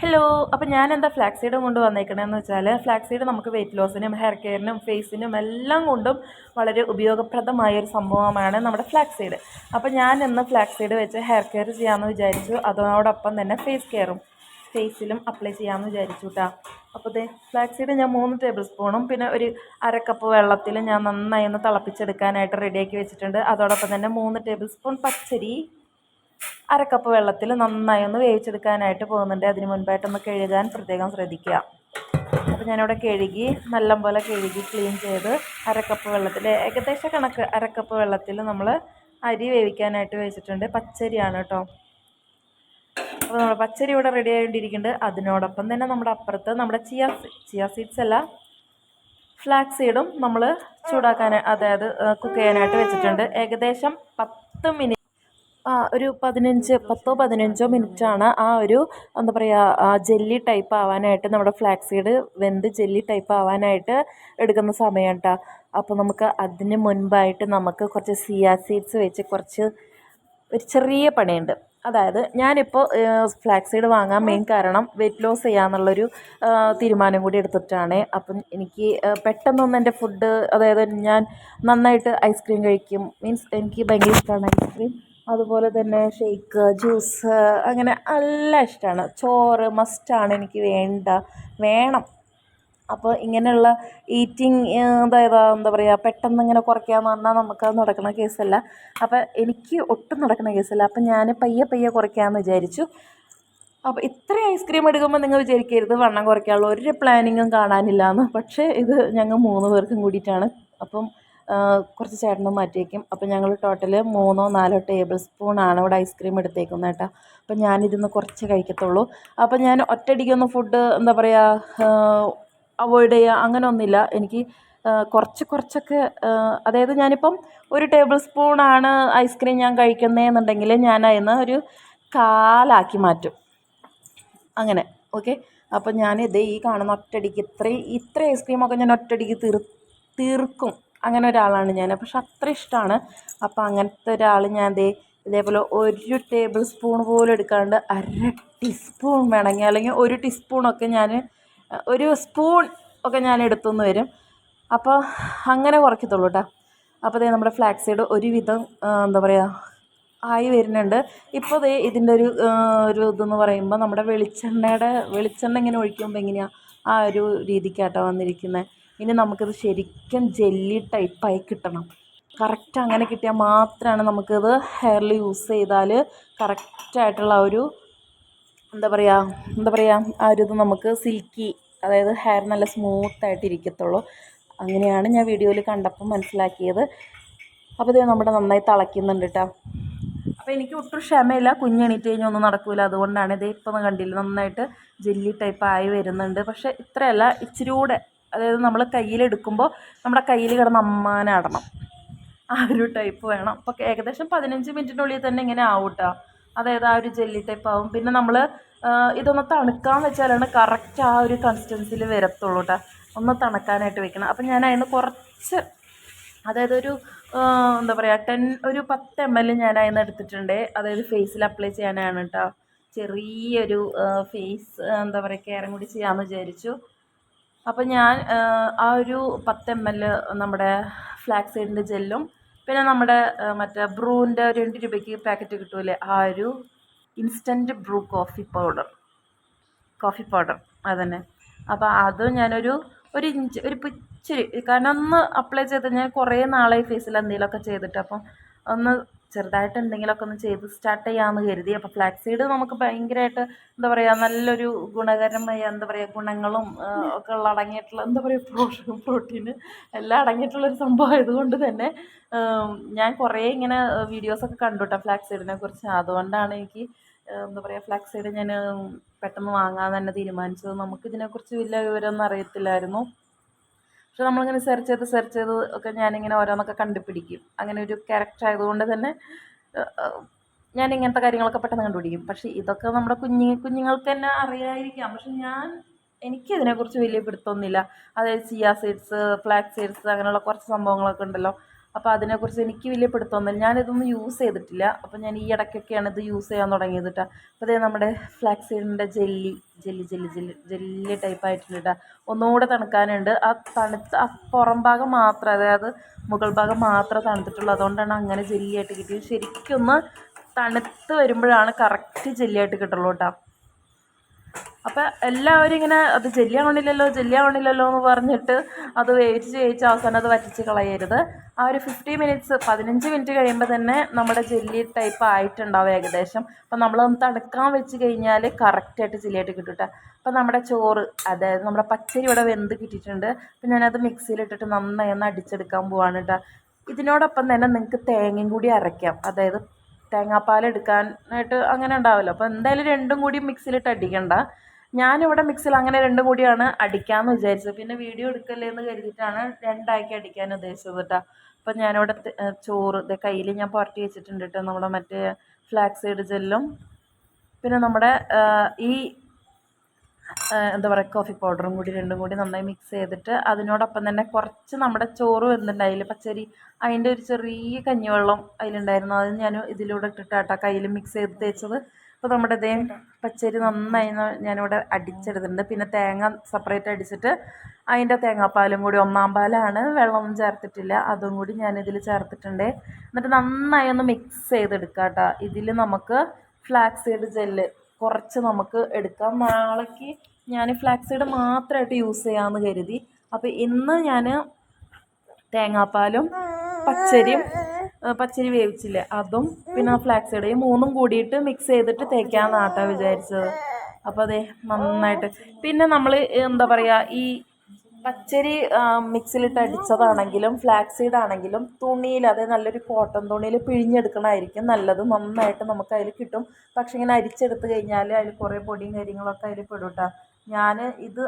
Hello. അപ്പോൾ ഞാൻ എന്താ ഫ്ലാക്സ് സീഡ് കൊണ്ട് വന്നേക്കണതെന്ന് വെച്ചാൽ ഫ്ലാക്സ് സീഡ് നമുക്ക് വെയിറ്റ് ലോസിനും ഹെയർ കെയറിനും ഫേസിനും എല്ലാം കൊണ്ടും വളരെ ഉപയോഗപ്രദമായ ഒരു സംഭവമാണ് നമ്മുടെ ഫ്ലാക്സ് സീഡ്. അപ്പോൾ ഞാൻ ഇന്ന് ഫ്ലാക്സ് സീഡ് വെച്ച് ഹെയർ കെയർ ചെയ്യാമെന്ന് വിചാരിച്ചു. അതോടൊപ്പം തന്നെ ഫേസ് കെയറും ഫേസിലും അപ്ലൈ ചെയ്യാമെന്ന് വിചാരിച്ചു കേട്ടോ. അപ്പോൾ ഫ്ലാക്സ് സീഡ് ഞാൻ 3 ടേബിൾ സ്പൂണും പിന്നെ ഒരു അരക്കപ്പ് വെള്ളത്തിൽ ഞാൻ നന്നായി ഒന്ന് തിളപ്പിച്ചെടുക്കാനായിട്ട് റെഡിയാക്കി വെച്ചിട്ടുണ്ട്. അതോടൊപ്പം തന്നെ 3 ടേബിൾ സ്പൂൺ പച്ചരി അരക്കപ്പ് വെള്ളത്തിൽ നന്നായി ഒന്ന് വേവിച്ചെടുക്കാനായിട്ട് പോകുന്നുണ്ട്. അതിന് മുൻപായിട്ടൊന്ന് കഴുകാൻ പ്രത്യേകം ശ്രദ്ധിക്കുക. അപ്പോൾ ഞാനിവിടെ നല്ലപോലെ കഴുകി ക്ലീൻ ചെയ്ത് അരക്കപ്പ് വെള്ളത്തിൽ ഏകദേശ കണക്ക് അരക്കപ്പ് വെള്ളത്തിൽ നമ്മൾ അരി വേവിക്കാനായിട്ട് വെച്ചിട്ടുണ്ട്. പച്ചരിയാണ് കേട്ടോ. അപ്പോൾ നമ്മുടെ പച്ചരി ഇവിടെ റെഡി ആയിക്കൊണ്ടിരിക്കുന്നുണ്ട്. അതിനോടൊപ്പം തന്നെ നമ്മുടെ അപ്പുറത്ത് നമ്മുടെ ചിയ സീഡ്സ് അല്ല ഫ്ലാക്സ് സീഡും നമ്മൾ അതായത് കുക്ക് ചെയ്യാനായിട്ട് വെച്ചിട്ടുണ്ട്. ഏകദേശം 10 മിനിറ്റ് ഒരു 10-15 മിനിറ്റാണ് ആ ഒരു എന്താ പറയുക ജെല്ലി ടൈപ്പ് ആവാനായിട്ട് നമ്മുടെ ഫ്ലാക്സ് സീഡ് വെന്ത് ജെല്ലി ടൈപ്പ് ആവാനായിട്ട് എടുക്കുന്ന സമയം കേട്ടോ. അപ്പോൾ നമുക്ക് അതിന് മുൻപായിട്ട് നമുക്ക് കുറച്ച് ചിയ സീഡ്സ് വെച്ച് ഒരു ചെറിയ പണിയുണ്ട്. അതായത് ഞാനിപ്പോൾ ഫ്ലാക്സ് സീഡ് വാങ്ങാൻ മെയിൻ കാരണം വെയിറ്റ് ലോസ് ചെയ്യാമെന്നുള്ളൊരു തീരുമാനം കൂടി എടുത്തിട്ടാണ്. അപ്പം എനിക്ക് പെട്ടെന്നൊന്നും എൻ്റെ ഫുഡ്, അതായത് ഞാൻ നന്നായിട്ട് ഐസ്ക്രീം കഴിക്കും. മീൻസ് എനിക്ക് ഭയങ്കര ഇഷ്ടമാണ് ഐസ്ക്രീം. അതുപോലെ തന്നെ ഷേക്ക്, ജ്യൂസ്, അങ്ങനെ എല്ലാം ഇഷ്ടമാണ്. ചോറ് മസ്റ്റാണ്, എനിക്ക് വേണം. അപ്പോൾ ഇങ്ങനെയുള്ള ഈറ്റിംഗ് അതായത് എന്താ പറയുക പെട്ടെന്ന് ഇങ്ങനെ കുറയ്ക്കാമെന്ന് പറഞ്ഞാൽ നമുക്കത് നടക്കുന്ന കേസല്ല. അപ്പോൾ എനിക്ക് ഒട്ടും നടക്കുന്ന കേസല്ല. അപ്പം ഞാൻ പയ്യെ കുറയ്ക്കാമെന്ന് വിചാരിച്ചു. അപ്പോൾ ഇത്രയും ഐസ്ക്രീം എടുക്കുമ്പോൾ നിങ്ങൾ വിചാരിക്കരുത് വണ്ണം കുറയ്ക്കാനുള്ള ഒരു പ്ലാനിങ്ങും കാണാനില്ല എന്ന്. പക്ഷേ ഇത് ഞങ്ങൾ 3 പേർക്കും കൂടിയിട്ടാണ്. അപ്പം കുറച്ച് ചേട്ടനും മാറ്റി വയ്ക്കും. അപ്പോൾ ഞങ്ങൾ ടോട്ടൽ 3-4 ടേബിൾ സ്പൂണാണ് ഇവിടെ ഐസ്ക്രീം എടുത്തേക്കുന്നത് കേട്ടോ. അപ്പം ഞാനിതിന്ന് കുറച്ച് കഴിക്കത്തുള്ളൂ. അപ്പം ഞാൻ ഒറ്റയടിക്കൊന്നും ഫുഡ് എന്താ പറയുക അവോയ്ഡ് ചെയ്യുക അങ്ങനെ ഒന്നുമില്ല. എനിക്ക് കുറച്ചൊക്കെ അതായത് ഞാനിപ്പം 1 ടേബിൾ സ്പൂണാണ് ഐസ്ക്രീം ഞാൻ കഴിക്കുന്നതെന്നുണ്ടെങ്കിൽ ഞാൻ അതിന് ഒരു കാലാക്കി മാറ്റും. അങ്ങനെ ഓക്കെ. അപ്പം ഞാനിത് ഈ കാണുന്ന ഒറ്റയടിക്ക് ഇത്ര ഐസ്ക്രീമൊക്കെ ഞാൻ ഒറ്റയടിക്ക് തീർക്കും. അങ്ങനെ ഒരാളാണ് ഞാൻ. പക്ഷെ അത്ര ഇഷ്ടമാണ്. അപ്പോൾ അങ്ങനത്തെ ഒരാൾ ഞാൻ ഇതേപോലെ 1 ടേബിൾ സ്പൂൺ പോലും എടുക്കാണ്ട് 1/2 ടീസ്പൂൺ വേണമെങ്കിൽ അല്ലെങ്കിൽ 1 ടീസ്പൂണൊക്കെ ഒരു സ്പൂൺ ഒക്കെ ഞാൻ എടുത്തുനിന്ന് വരും. അപ്പോൾ അങ്ങനെ കുറയ്ക്കത്തുള്ളൂ കേട്ടോ. അപ്പോൾ നമ്മുടെ ഫ്ലാക്സ് സീഡ് ഒരുവിധം എന്താ പറയുക ആയി വരുന്നുണ്ട്. ഇപ്പോൾ ഇതിൻ്റെ ഒരു ഇതെന്ന് പറയുമ്പോൾ നമ്മുടെ വെളിച്ചെണ്ണ ഇങ്ങനെ ഒഴിക്കുമ്പോൾ എങ്ങനെയാണ് ആ ഒരു രീതിക്കാട്ടോ വന്നിരിക്കുന്നത്. ഇനി നമുക്കിത് ശരിക്കും ജെല്ലി ടൈപ്പായി കിട്ടണം. കറക്റ്റ് അങ്ങനെ കിട്ടിയാൽ മാത്രമാണ് നമുക്കിത് ഹെയറിൽ യൂസ് ചെയ്താൽ കറക്റ്റായിട്ടുള്ള ഒരു എന്താ പറയുക ആ ഒരു ഇത് നമുക്ക് സിൽക്കി, അതായത് ഹെയർ നല്ല സ്മൂത്തായിട്ട് ഇരിക്കത്തുള്ളൂ. അങ്ങനെയാണ് ഞാൻ വീഡിയോയിൽ കണ്ടപ്പോൾ മനസ്സിലാക്കിയത്. അപ്പോൾ ഇത് നമ്മുടെ നന്നായി തിളയ്ക്കുന്നുണ്ട് കേട്ടോ. അപ്പോൾ എനിക്ക് ഒട്ടും ക്ഷമയില്ല, കുഞ്ഞെണീറ്റ് കഴിഞ്ഞാൽ ഒന്നും നടക്കില്ല. അതുകൊണ്ടാണ് ഇപ്പം കണ്ടില്ല നന്നായിട്ട് ജെല്ലി ടൈപ്പ് ആയി വരുന്നുണ്ട്. പക്ഷേ ഇത്രയല്ല, ഇച്ചിരി കൂടെ, അതായത് നമ്മൾ കയ്യിലെടുക്കുമ്പോൾ നമ്മുടെ കയ്യിൽ കിടന്ന് അമ്മാനാടണം, ആ ഒരു ടൈപ്പ് വേണം. അപ്പോൾ ഏകദേശം 15 മിനിറ്റിനുള്ളിൽ തന്നെ ഇങ്ങനെ ആവും കേട്ടോ. അതായത് ആ ഒരു ജെല്ലി ടൈപ്പ് ആവും. പിന്നെ നമ്മൾ ഇതൊന്ന് തണുക്കാൻ വെച്ചാലാണ് കറക്റ്റ് ആ ഒരു കൺസിസ്റ്റൻസിയിൽ വരത്തുള്ളൂ കേട്ടോ. ഒന്ന് തണുക്കാനായിട്ട് വെക്കണം. അപ്പം ഞാൻ അതിന് കുറച്ച്, അതായത് എന്താ പറയുക ഒരു 10 ml ഞാൻ അതിന് എടുത്തിട്ടുണ്ട്. അതായത് ഫേസിൽ അപ്ലൈ ചെയ്യാനാണ് കേട്ടോ. ചെറിയൊരു ഫേസ് എന്താ പറയുക കെയറും കൂടി ചെയ്യാമെന്ന് വിചാരിച്ചു. അപ്പോൾ ഞാൻ ആ ഒരു 10 ml നമ്മുടെ ഫ്ലാക്സ് സീഡിൻ്റെ ജെല്ലും പിന്നെ നമ്മുടെ മറ്റേ ബ്രൂവിൻ്റെ 2 രൂപയ്ക്ക് പാക്കറ്റ് കിട്ടുമല്ലേ, ആ ഒരു ഇൻസ്റ്റൻറ്റ് ബ്രൂ കോഫി പൗഡർ അതന്നെ. അപ്പോൾ അത് ഞാനൊരു ഇഞ്ച് ഒരു ഇച്ചിരി, കാരണം ഒന്ന് അപ്ലൈ ചെയ്ത് ഞാൻ കുറേ നാളായി ഫേസിൽ എന്തെങ്കിലുമൊക്കെ ചെയ്തിട്ട്. അപ്പം ഒന്ന് ചെറുതായിട്ട് എന്തെങ്കിലുമൊക്കെ ഒന്ന് ചെയ്ത് സ്റ്റാർട്ട് ചെയ്യാമെന്ന് കരുതി. അപ്പോൾ ഫ്ലാക്സ് സീഡ് നമുക്ക് ഭയങ്കരമായിട്ട് എന്താ പറയുക നല്ലൊരു ഗുണകരമായ എന്താ പറയുക ഗുണങ്ങളും ഒക്കെ അടങ്ങിയിട്ടുള്ള എന്താ പറയുക പ്രോട്ടീന് എല്ലാം അടങ്ങിയിട്ടുള്ളൊരു സംഭവം ആയതുകൊണ്ട് തന്നെ ഞാൻ കുറേ ഇങ്ങനെ വീഡിയോസൊക്കെ കണ്ടു കേട്ടോ ഫ്ലാക്സ് സീഡിനെ കുറിച്ച്. അതുകൊണ്ടാണ് എനിക്ക് എന്താ പറയുക ഫ്ലാക്സ് സീഡ് ഞാൻ പെട്ടെന്ന് വാങ്ങാൻ തന്നെ തീരുമാനിച്ചത്. നമുക്കിതിനെക്കുറിച്ച് വലിയ വിവരമൊന്നും അറിയത്തില്ലായിരുന്നു. പക്ഷെ നമ്മളിങ്ങനെ സെർച്ച് ചെയ്ത് ഒക്കെ ഞാനിങ്ങനെ ഓരോന്നൊക്കെ കണ്ടുപിടിക്കും. അങ്ങനെ ഒരു ക്യാരക്ടർ ആയതുകൊണ്ട് തന്നെ ഞാൻ ഇങ്ങനത്തെ കാര്യങ്ങളൊക്കെ പെട്ടെന്ന് കണ്ടുപിടിക്കും. പക്ഷേ ഇതൊക്കെ നമ്മുടെ കുഞ്ഞുങ്ങൾക്ക് തന്നെ അറിയാതിരിക്കാം. പക്ഷെ എനിക്കിതിനെക്കുറിച്ച് വലിയ പിടുത്തമൊന്നുമില്ല. അതായത് ചിയ സീഡ്സ്, ഫ്ലാക്സ് സീഡ്സ് അങ്ങനെയുള്ള കുറച്ച് സംഭവങ്ങളൊക്കെ ഉണ്ടല്ലോ, അപ്പോൾ അതിനെക്കുറിച്ച് എനിക്ക് വലിയ പിടുത്തമൊന്നുമില്ല. ഞാനിതൊന്നും യൂസ് ചെയ്തിട്ടില്ല. അപ്പോൾ ഞാൻ ഈ ഇടയ്ക്കൊക്കെയാണ് ഇത് യൂസ് ചെയ്യാൻ തുടങ്ങിയത് കേട്ടോ. അപ്പോൾ അതേ നമ്മുടെ ഫ്ലാക്സീഡിൻ്റെ ജെല്ലി ടൈപ്പ് ആയിട്ടുണ്ട് കേട്ടോ. ഒന്നുകൂടെ തണുക്കാനുണ്ട്. ആ തണുത്ത ആ പുറം ഭാഗം മാത്രം, അതായത് മുകൾ ഭാഗം മാത്രമേ തണുത്തിട്ടുള്ളൂ. അതുകൊണ്ടാണ് അങ്ങനെ ജെല്ലിയായിട്ട് കിട്ടിയത്. ശരിക്കൊന്ന് തണുത്ത് വരുമ്പോഴാണ് കറക്റ്റ് ജെല്ലിയായിട്ട് കിട്ടുള്ളൂ കേട്ടോ. അപ്പം എല്ലാവരും ഇങ്ങനെ അത് ജെല്ലിയാവണില്ലല്ലോ എന്ന് പറഞ്ഞിട്ട് അത് വേവിച്ച് അവസാനം അത് വറ്റിച്ച് കളയരുത്. ആ ഒരു 15 മിനിറ്റ് കഴിയുമ്പോൾ തന്നെ നമ്മുടെ ജെല്ലി ടൈപ്പ് ആയിട്ടുണ്ടാവും ഏകദേശം. അപ്പം നമ്മളൊന്ന് തണുക്കാൻ വെച്ച് കഴിഞ്ഞാൽ കറക്റ്റായിട്ട് ജെല്ലിയായിട്ട് കിട്ടും കേട്ടോ. അപ്പം നമ്മുടെ ചോറ്, അതായത് നമ്മുടെ പച്ചരി ഇവിടെ വെന്ത് കിട്ടിയിട്ടുണ്ട്. അപ്പം ഞാനത് മിക്സിയിലിട്ടിട്ട് നന്നായി ഒന്ന് അടിച്ചെടുക്കാൻ പോവാണ് കേട്ടോ. ഇതിനോടൊപ്പം തന്നെ നിങ്ങൾക്ക് തേങ്ങയും കൂടി അരയ്ക്കാം. അതായത് തേങ്ങാപ്പാൽ എടുക്കാനായിട്ട് അങ്ങനെ ഉണ്ടാവുമല്ലോ. അപ്പോൾ എന്തായാലും രണ്ടും കൂടി മിക്സിയിലിട്ട് അടിക്കണ്ട. ഞാനിവിടെ മിക്സിയിൽ അങ്ങനെ രണ്ടും കൂടിയാണ് അടിക്കാമെന്ന് വിചാരിച്ചത്. പിന്നെ വീഡിയോ എടുക്കല്ലേ എന്ന് കരുതിയിട്ടാണ് രണ്ടാക്കി അടിക്കാൻ ഉദ്ദേശിച്ചത് കേട്ടോ. അപ്പം ഞാനിവിടെ ചോറ് കയ്യിൽ ഞാൻ പുരട്ടി വെച്ചിട്ടുണ്ട് കേട്ടോ. നമ്മുടെ മറ്റേ ഫ്ലാക്സീഡ് ജെല്ലും പിന്നെ നമ്മുടെ ഈ എന്താ പറയുക കോഫി പൗഡറും കൂടി രണ്ടും കൂടി നന്നായി മിക്സ് ചെയ്തിട്ട് അതിനോടൊപ്പം തന്നെ കുറച്ച് നമ്മുടെ ചോറ് വെന്തുണ്ടായില്ല പച്ചരി, അതിൻ്റെ ഒരു ചെറിയ കഞ്ഞിവെള്ളം അതിലുണ്ടായിരുന്നു. അത് ഞാൻ ഇതിലൂടെ ഇട്ടിട്ടാട്ടോ കയ്യിൽ മിക്സ് ചെയ്ത് തേച്ചത്. അപ്പോൾ നമ്മുടെ ഇതേ പച്ചരി നന്നായി ഞാനിവിടെ അടിച്ചെടുത്തിട്ടുണ്ട്. പിന്നെ തേങ്ങ സെപ്പറേറ്റ് അടിച്ചിട്ട് അതിൻ്റെ തേങ്ങാപ്പാലും കൂടി, ഒന്നാം പാലാണ്, വെള്ളമൊന്നും ചേർത്തിട്ടില്ല, അതും കൂടി ഞാനിതിൽ ചേർത്തിട്ടുണ്ട്. എന്നിട്ട് നന്നായി ഒന്ന് മിക്സ് ചെയ്തെടുക്കാം കേട്ടോ. ഇതിൽ നമുക്ക് ഫ്ലാക്സീഡ് ജെല്ല് കുറച്ച് നമുക്ക് എടുക്കാം. നാളേക്ക് ഞാൻ ഫ്ലാക്സീഡ് മാത്രമായിട്ട് യൂസ് ചെയ്യാമെന്ന് കരുതി. അപ്പോൾ ഇന്ന് ഞാൻ തേങ്ങാപ്പാലും പച്ചരി വേവിച്ചില്ലേ അതും പിന്നെ ഫ്ലാക്സീഡ്, ഈ മൂന്നും കൂടിയിട്ട് മിക്സ് ചെയ്തിട്ട് തേക്കാമെന്നാട്ടാ വിചാരിച്ചത്. അപ്പോൾ അതെ നന്നായിട്ട്. പിന്നെ നമ്മൾ എന്താ പറയുക, ഈ പച്ചരി മിക്സിയിലിട്ട് അടിച്ചതാണെങ്കിലും ഫ്ലാക്സീഡ് ആണെങ്കിലും തുണിയിൽ, അതായത് നല്ലൊരു കോട്ടൺ തുണിയിൽ പിഴിഞ്ഞെടുക്കണമായിരിക്കും നല്ലത്. നന്നായിട്ട് നമുക്ക് അതിൽ കിട്ടും. പക്ഷെ ഇങ്ങനെ അരിച്ചെടുത്ത് കഴിഞ്ഞാൽ അതിൽ കുറേ പൊടിയും കാര്യങ്ങളൊക്കെ അതിൽ പെടും കേട്ടോ. ഞാൻ ഇത്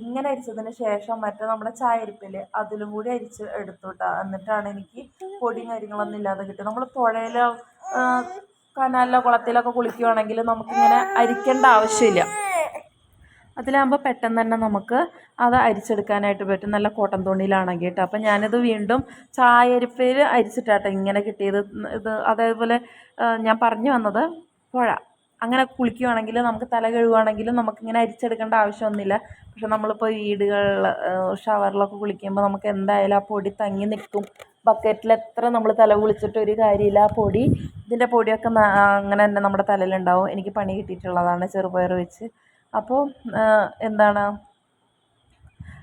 ഇങ്ങനെ അരിച്ചതിന് ശേഷം മറ്റേ നമ്മുടെ ചായരിപ്പില്ലേ അതിലും കൂടി അരിച്ച് എടുത്തു കേട്ടോ. എന്നിട്ടാണ് എനിക്ക് പൊടിയും കാര്യങ്ങളൊന്നും ഇല്ലാതെ കിട്ടും. നമ്മൾ പുഴയിലോ കനാലിലോ കുളത്തിലൊക്കെ കുളിക്കുകയാണെങ്കിൽ നമുക്കിങ്ങനെ അരിക്കേണ്ട ആവശ്യമില്ല. അതിലാകുമ്പോൾ പെട്ടെന്ന് തന്നെ നമുക്ക് അത് അരിച്ചെടുക്കാനായിട്ട് പറ്റും, നല്ല കോട്ടൺ തുണിയിലാണെങ്കിൽ കേട്ടോ. അപ്പം ഞാനിത് വീണ്ടും ചായരിപ്പയിൽ അരിച്ചിട്ടാട്ടോ ഇങ്ങനെ കിട്ടിയത്. ഇത് അതേപോലെ ഞാൻ പറഞ്ഞു വന്നത് പുഴ അങ്ങനെ കുളിക്കുകയാണെങ്കിൽ നമുക്ക് തല കഴുകുകയാണെങ്കിലും നമുക്കിങ്ങനെ അരിച്ചെടുക്കേണ്ട ആവശ്യമൊന്നുമില്ല. പക്ഷെ നമ്മളിപ്പോൾ വീടുകളിൽ ഷവറിലൊക്കെ കുളിക്കുമ്പോൾ നമുക്ക് എന്തായാലും ആ പൊടി തങ്ങി നിൽക്കും. ബക്കറ്റിൽ എത്ര നമ്മൾ തല കുളിച്ചിട്ട് ഒരു കാര്യമില്ല, ആ പൊടി, ഇതിൻ്റെ പൊടിയൊക്കെ അങ്ങനെ തന്നെ നമ്മുടെ തലയിലുണ്ടാവും. എനിക്ക് പണി കിട്ടിയിട്ടുള്ളതാണ് ചെറുപയർ വെച്ച്. അപ്പോൾ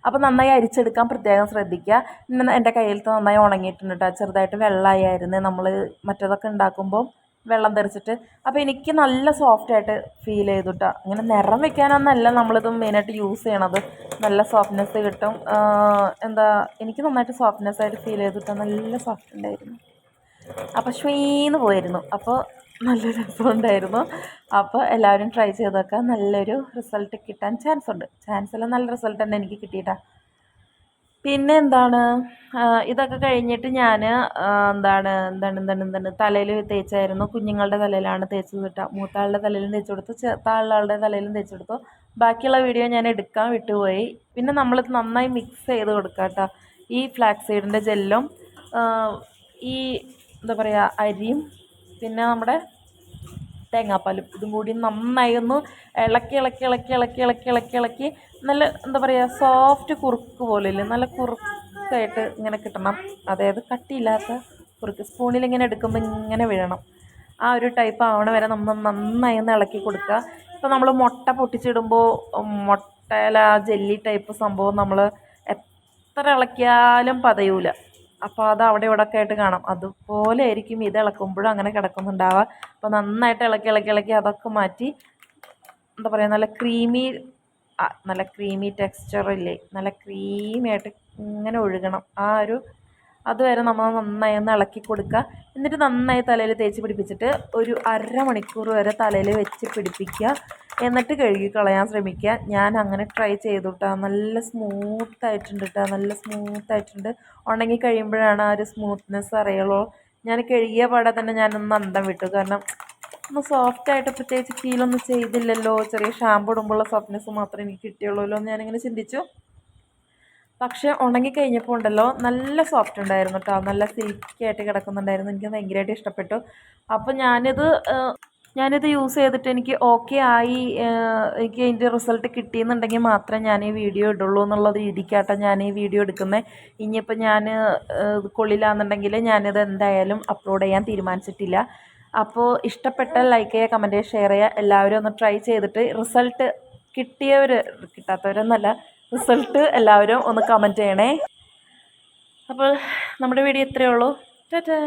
അപ്പോൾ നന്നായി അരിച്ചെടുക്കാൻ പ്രത്യേകം ശ്രദ്ധിക്കുക. പിന്നെ എൻ്റെ കയ്യിലത്തെ നന്നായി ഉണങ്ങിയിട്ടുണ്ട് കേട്ടോ. ചെറുതായിട്ട് വെള്ളമായിരുന്നു നമ്മൾ മറ്റേതൊക്കെ ഉണ്ടാക്കുമ്പോൾ വെള്ളം തെറിച്ചിട്ട്. അപ്പോൾ എനിക്ക് നല്ല സോഫ്റ്റായിട്ട് ഫീൽ ചെയ്തു കേട്ടോ. അങ്ങനെ നിറം വെക്കാനൊന്നല്ല നമ്മളിത് മെയിനായിട്ട് യൂസ് ചെയ്യണത്. നല്ല സോഫ്റ്റ്നെസ് കിട്ടും. എനിക്ക് നന്നായിട്ട് സോഫ്റ്റ്നെസ് ആയിട്ട് ഫീൽ ചെയ്തു കേട്ടോ. നല്ല സോഫ്റ്റ് ഉണ്ടായിരുന്നു. അപ്പോൾ ഷ്വീന്ന് പോയിരുന്നു. അപ്പോൾ നല്ല രസമുണ്ടായിരുന്നു. അപ്പോൾ എല്ലാവരും ട്രൈ ചെയ്ത് നോക്കുക. നല്ലൊരു റിസൾട്ട് കിട്ടാൻ ചാൻസ് അല്ല, നല്ല റിസൾട്ട് തന്നെ എനിക്ക് കിട്ടിയിട്ടാ. പിന്നെ ഇതൊക്കെ കഴിഞ്ഞിട്ട് ഞാൻ തലയിൽ തേച്ചായിരുന്നു. കുഞ്ഞുങ്ങളുടെ തലയിലാണ് തേച്ചത് കേട്ടോ. മൂത്താളുടെ തലയിലും തേച്ച് കൊടുത്തു, താഴെയാളുടെ തലയിലും തേച്ച് കൊടുത്തു. ബാക്കിയുള്ള വീഡിയോ ഞാൻ എടുക്കാൻ വിട്ടുപോയി. പിന്നെ നമ്മൾ നന്നായി മിക്സ് ചെയ്ത് കൊടുക്കുക കേട്ടോ. ഈ ഫ്ലാക്സീഡിൻ്റെ ജെല്ലും ഈ എന്താ പറയുക അരിയും പിന്നെ നമ്മുടെ തേങ്ങാപ്പാലും ഇതും കൂടി നന്നായി ഒന്ന് ഇളക്കി നല്ല എന്താ പറയുക സോഫ്റ്റ് കുറുക്ക് പോലില്ലേ, നല്ല കുറുക്കായിട്ട് ഇങ്ങനെ കിട്ടണം. അതായത് കട്ടിയില്ലാത്ത കുറുക്ക്. സ്പൂണിൽ ഇങ്ങനെ എടുക്കുമ്പോൾ ഇങ്ങനെ വീഴണം. ആ ഒരു ടൈപ്പ് ആവണ വരെ നമ്മൾ നന്നായി ഒന്ന് ഇളക്കി കൊടുക്കുക. ഇപ്പോൾ നമ്മൾ മുട്ട പൊട്ടിച്ചിടുമ്പോൾ മുട്ടയില ആ ജെല്ലി ടൈപ്പ് സംഭവം നമ്മൾ എത്ര ഇളക്കിയാലും പതയൂല. അപ്പോൾ അത് അവിടെ ഇവിടെ ഒക്കെ ആയിട്ട് കാണാം. അതുപോലെ ആയിരിക്കും ഇത് ഇളക്കുമ്പോഴും അങ്ങനെ കിടക്കുന്നുണ്ടാവുക. അപ്പോൾ നന്നായിട്ട് ഇളക്കി അതൊക്കെ മാറ്റി എന്താ പറയുക നല്ല ക്രീമി ടെക്സ്ചറില്ലേ, നല്ല ക്രീമിയായിട്ട് ഇങ്ങനെ ഒഴുകണം. അതുവരെ നമ്മൾ നന്നായി ഒന്ന് ഇളക്കി കൊടുക്കുക. എന്നിട്ട് നന്നായി തലയിൽ തേച്ച് പിടിപ്പിച്ചിട്ട് ഒരു അരമണിക്കൂർ വരെ തലയിൽ വെച്ച് പിടിപ്പിക്കുക. എന്നിട്ട് കഴുകി കളയാൻ ശ്രമിക്കുക. ഞാൻ അങ്ങനെ ട്രൈ ചെയ്തു കേട്ടോ. നല്ല സ്മൂത്തായിട്ടുണ്ട് കേട്ടോ. നല്ല സ്മൂത്തായിട്ടുണ്ട്. ഉണങ്ങി കഴിയുമ്പോഴാണ് ആ ഒരു സ്മൂത്ത്നെസ് അറിയുള്ളൂ. ഞാൻ കഴുകിയ പാടെ തന്നെ ഞാനൊന്ന് അന്തം വിട്ടു. കാരണം ഒന്ന് സോഫ്റ്റായിട്ട് പ്രത്യേകിച്ച് ഫീലൊന്നും ചെയ്തില്ലല്ലോ. ചെറിയ ഷാമ്പു ഇടുമ്പോഴുള്ള സോഫ്റ്റ്നെസ് മാത്രമേ എനിക്ക് കിട്ടിയുള്ളൂ എന്ന് ഞാനിങ്ങനെ ചിന്തിച്ചു. പക്ഷേ ഉണങ്ങി കഴിഞ്ഞപ്പോൾ ഉണ്ടല്ലോ നല്ല സോഫ്റ്റ് ഉണ്ടായിരുന്നു കേട്ടോ, നല്ല സിൽക്കി ആയിട്ട് കിടക്കുന്നുണ്ടായിരുന്നു. എനിക്ക് ഭയങ്കരമായിട്ട് ഇഷ്ടപ്പെട്ടു. അപ്പോൾ ഞാനിത് യൂസ് ചെയ്തിട്ട് എനിക്ക് ഓക്കെ ആയി, എനിക്ക് അതിൻ്റെ റിസൾട്ട് കിട്ടിയെന്നുണ്ടെങ്കിൽ മാത്രമേ ഞാൻ ഈ വീഡിയോ ഇടുള്ളൂ എന്നുള്ള രീതിക്കാട്ടോ ഞാൻ ഈ വീഡിയോ എടുക്കുന്നത്. ഇനിയിപ്പോൾ ഞാൻ കൊള്ളില്ലാന്നുണ്ടെങ്കിൽ ഞാനിത് എന്തായാലും അപ്ലോഡ് ചെയ്യാൻ തീരുമാനിച്ചിട്ടില്ല. അപ്പോൾ ഇഷ്ടപ്പെട്ട ലൈക്ക് ചെയ്യുക, കമൻറ്റ് ചെയ്യുക, ഷെയർ ചെയ്യുക. എല്ലാവരും ഒന്ന് ട്രൈ ചെയ്തിട്ട് റിസൾട്ട് കിട്ടിയവർ, കിട്ടാത്തവരൊന്നല്ല, റിസൾട്ട് എല്ലാവരും ഒന്ന് കമൻറ്റ് ചെയ്യണേ. അപ്പോൾ നമ്മുടെ വീഡിയോ ഇത്രയേ ഉള്ളൂ. ടാറ്റാ.